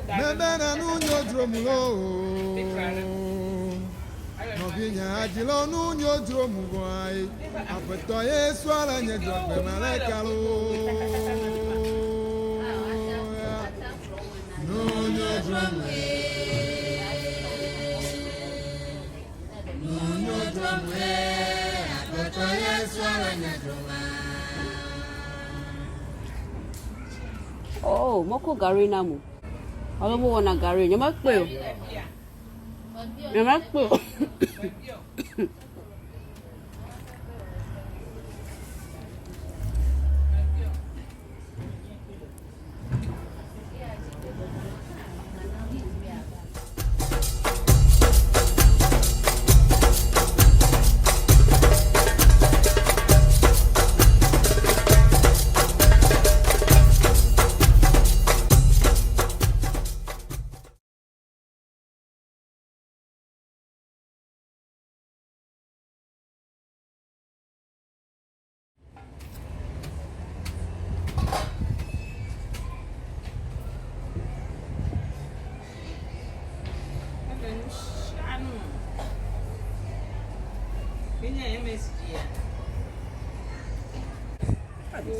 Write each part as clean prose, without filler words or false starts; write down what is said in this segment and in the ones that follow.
Mebena nunyo dromulo. Novinya ajilo nunyo dromu boy. Apeto Yesu ala nye drombe malekalo. Nunyo dromu. Nunyo dromu. Apeto Yesu ala nye drombe. Oh, moko gari namu. Alo mo wana gari. Nyamak po. Nyamak po.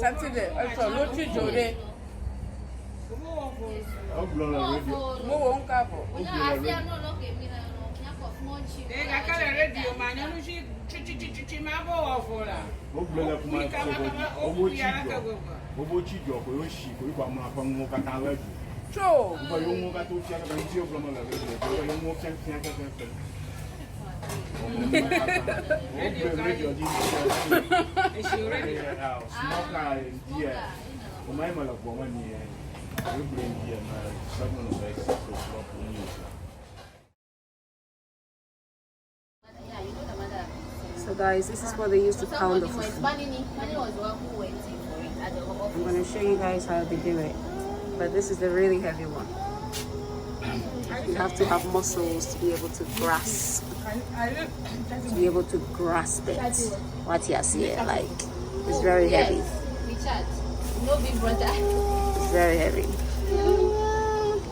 Saturday, also no children. Mo won't cover. So guys, this is what they use to pound the fufu. I'm going to show you guys how they do it. But this is the really heavy one. You have to have muscles to be able to grasp. To be able to grasp it. What you see here, like, it's very heavy. No big brother. It's very heavy.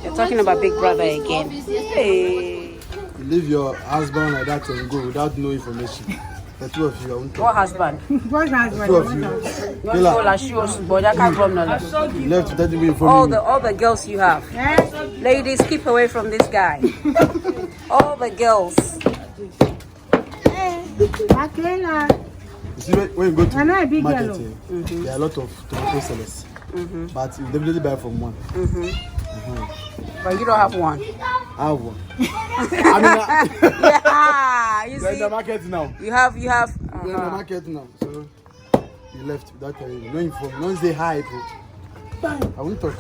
You're talking about Big Brother again. Hey. You leave your husband like that and go without no information. The two of you. What husband? What husband? The two of you. You left without even informing all the girls you have. Ladies, keep away from this guy. All the girls. You see, when you go to market, there are a lot of tomato sellers. But you definitely buy from one. But you don't have one. I have one. Yeah, you see. You're in the market now. You have. You're in the market now. So you left without telling me. No inform. No say hi, bro. I won't talk.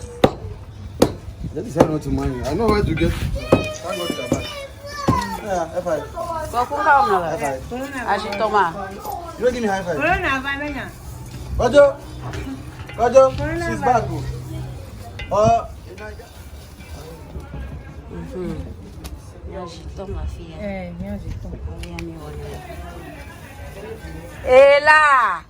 That is how not to money. I know where to get. Thank God you're back. Yeah, high five. Go for how now? High five. Ashitoma. You don't give me high five. Rojo. Rojo. She's back. Ela.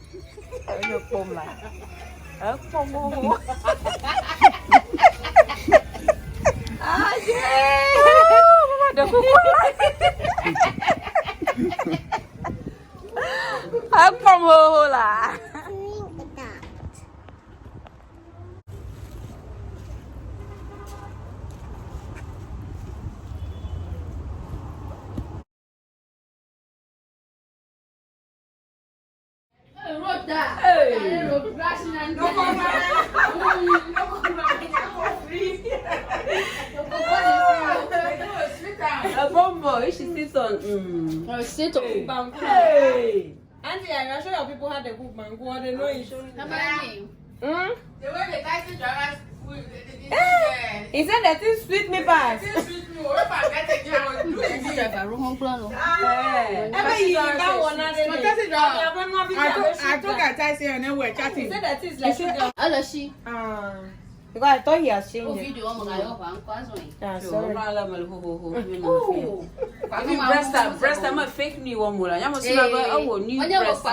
A bombo, she sits on. Sit on bank. Hey. Auntie, I'm sure your people had the book mango. They know you. The Hmm? The way the taxi drivers He said that is sweet me pass. I took a taxi and then we're chatting. He said that is like sugar. Because I thought he has changed it. Breast, I'm a fake new one. I'm a new breast.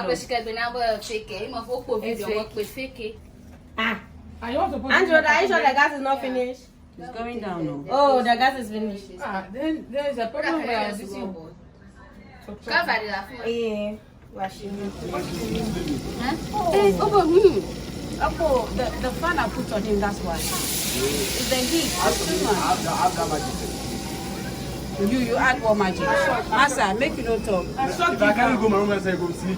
Andrew, are you sure the gas is not finished? It's going down now. Oh, the gas is finished. Then there's a problem where this is. Yeah. Washing. Hey, over me. Oh, the fan I put on him, that's why. It's the heat. You add more magic. Master, make you don't talk. If I can't go my room and say go sleep.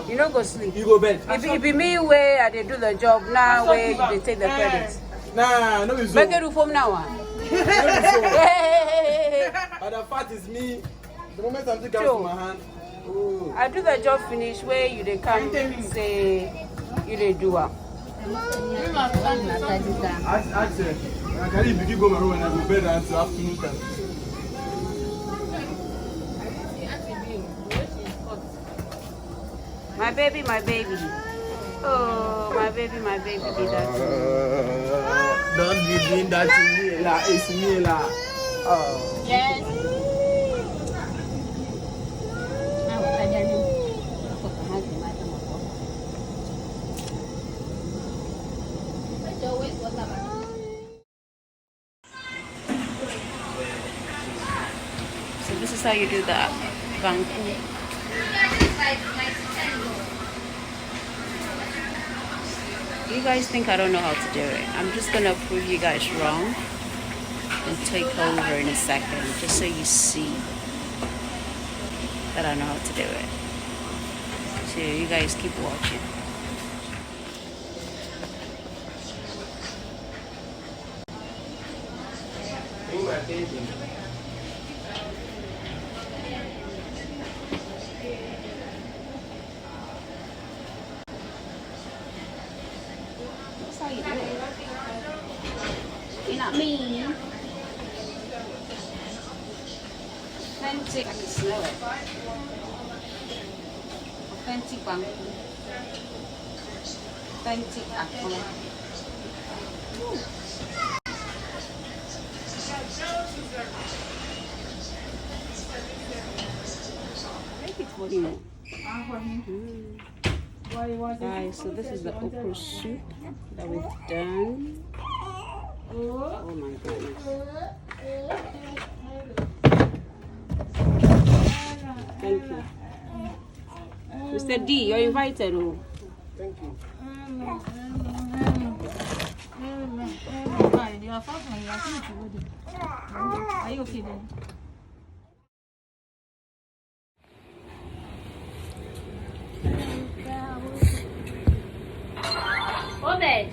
You don't go sleep. You go bed. It be me where they do the job now, where they take the credit. Nah, no be so. Make it do from now on. And the fact is me. The moment something comes to my hand. Oh. I do the job finish where you they come say you they do it. Ask her. I can't even go my room and I go bed until afternoon time. My baby, my baby. Oh, my baby, be that. Don't be doing that to me, la. It's me, la. Oh. Yes. So this is how you do that. Banku. You guys think I don't know how to do it. I'm just gonna prove you guys wrong and take over in a second, just so you see that I know how to do it. So you guys keep watching. That's how you do it. You're not mean. Authentic, I can smell it. Authentic banku. Authentic akon. Make it for him. Guys, so this is the okra soup that we've done. Oh my goodness. Thank you. Mr. D, you're invited. Oh. Thank you. Are you okay then? Obed.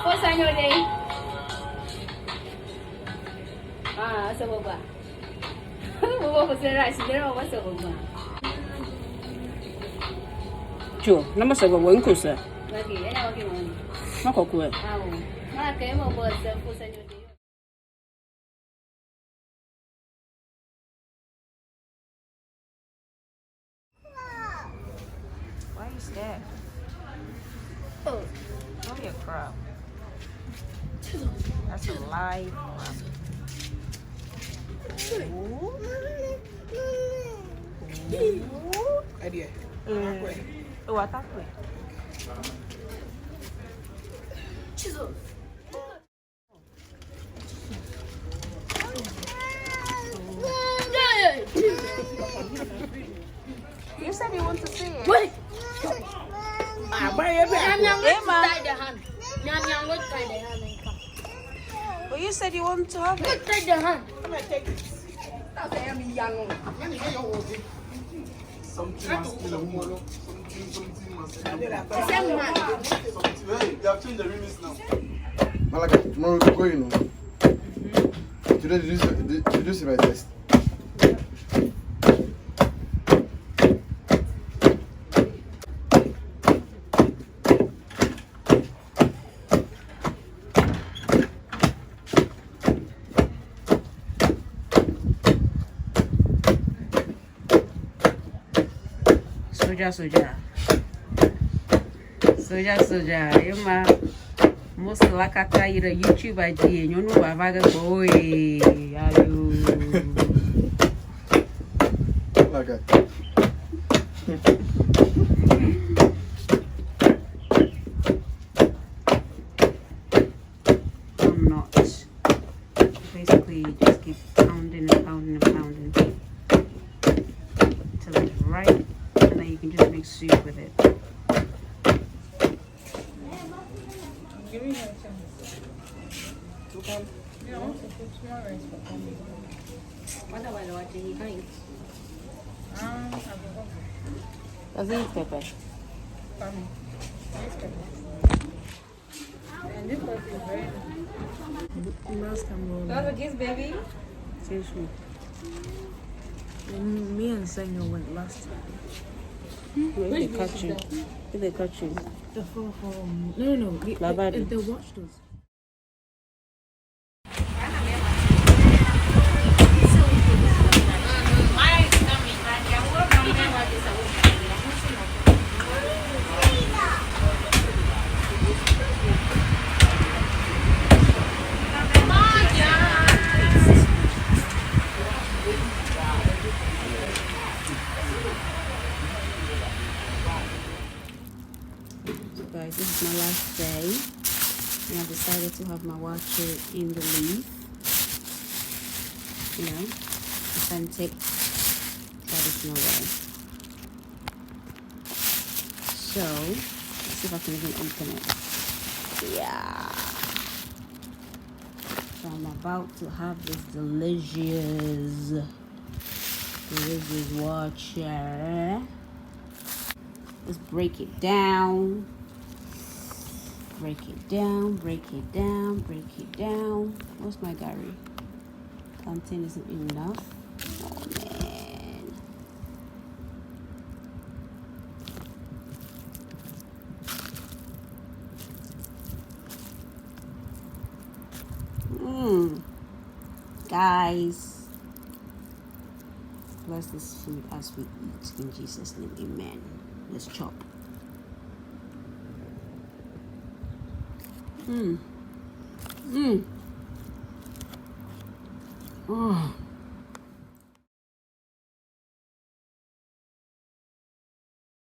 What's on your day? Ah, so what? What was the rice? There was a woman. Joe, number 7, one course. Okay, and I'm working on it. Not cool. I came over the first on your day. Why are you scared? Oh, don't be a crab. That's a live crab. Idea. Oh, I thought we. You said you want to see it. Wait! But you said you want to have it. Take the hand. Come and take this. Something must kill a woman. Something must kill a woman. Hey, they have changed the remix now. Malaka, tomorrow we're going, you know. Today, did you see my test? Soja, Emma. Most like I tell you the YouTube idea, you know, I've got boy. Okay. I'm not. Basically, you just keep pounding and pounding and pounding till it's right, and then you can just make soup with it. Give me a chance. Okay. You want to put small rice for coming. What are you watching? You can't eat. I forgot. Does he eat pepper? Coming. And this coffee is very nice. Last time we You want a kiss, baby? seriously. Me and Senyo went last time. If they catch you. If they catch you. The no. Labadi. The watch those. So guys, this is my last day, and I've decided to have my water in the leaf. You know, authentic, traditional way. So let's see if I can even open it. Yeah. So I'm about to have this delicious water. Let's break it down. Break it down, break it down, break it down. What's my Gary? Plantain isn't enough. Oh man. Guys, bless this food as we eat in Jesus' name. Amen. Let's chop. Oh.